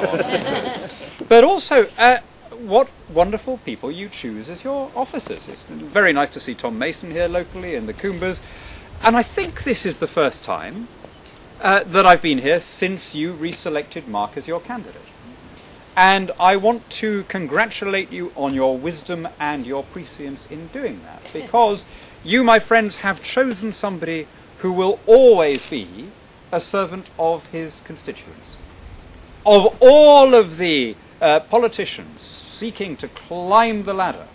on. But also, what wonderful people you choose as your officers. It's very nice to see Tom Mason here locally and the Coombers. And I think this is the first time that I've been here since you reselected Mark as your candidate. And I want to congratulate you on your wisdom and your prescience in doing that, because you, my friends, have chosen somebody who will always be a servant of his constituents. Of all of the politicians seeking to climb the ladder,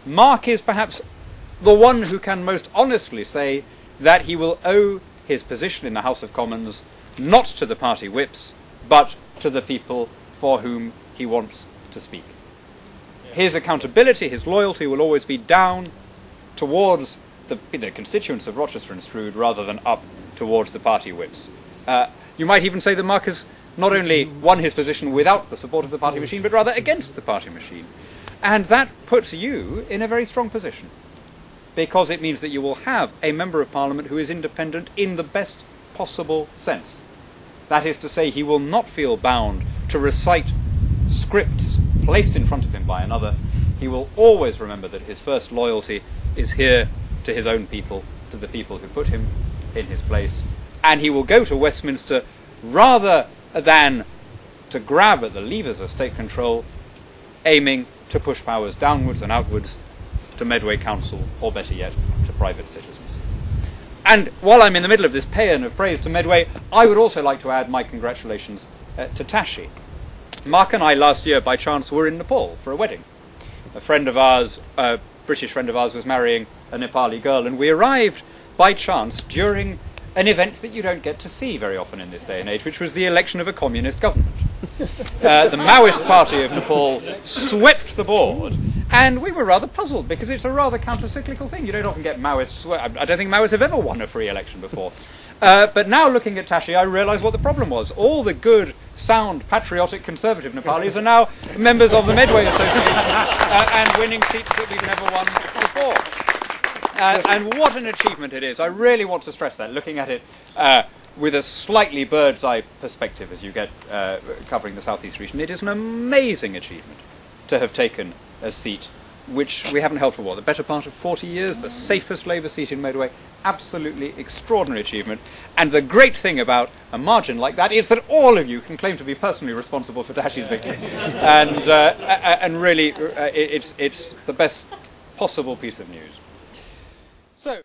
Mark is perhaps the one who can most honestly say that he will owe his position in the House of Commons not to the party whips, but to the people for whom he wants to speak. His accountability, his loyalty will always be down towards the constituents of Rochester and Strood rather than up towards the party whips. You might even say that Mark has not only won his position without the support of the party machine, but rather against the party machine. And that puts you in a very strong position, because it means that you will have a Member of Parliament who is independent in the best possible sense. That is to say, he will not feel bound to recite scripts placed in front of him by another. He will always remember that his first loyalty is here to his own people, to the people who put him in his place, and he will go to Westminster rather than to grab at the levers of state control, aiming to push powers downwards and outwards to Medway Council, or better yet, to private citizens. And while I'm in the middle of this paean of praise to Medway, I would also like to add my congratulations to Tashi. Mark and I last year, by chance, were in Nepal for a wedding. A friend of ours, a British friend of ours, was marrying a Nepali girl, and we arrived by chance during an event that you don't get to see very often in this day and age, which was the election of a communist government. The Maoist party of Nepal swept the board, and we were rather puzzled, because it's a rather counter-cyclical thing. You don't often get Maoists. I don't think Maoists have ever won a free election before. But now, looking at Tashi, I realise what the problem was. All the good, sound, patriotic, conservative Nepalis are now members of the Medway Association and winning seats that we've never won before. And what an achievement it is. I really want to stress that, looking at it with a slightly bird's-eye perspective as you get covering the southeast region. It is an amazing achievement to have taken a seat which we haven't held for, what, the better part of 40 years, the safest Labour seat in Medway. Absolutely extraordinary achievement. And the great thing about a margin like that is that all of you can claim to be personally responsible for Tashi's victory. And really, it's the best possible piece of news. So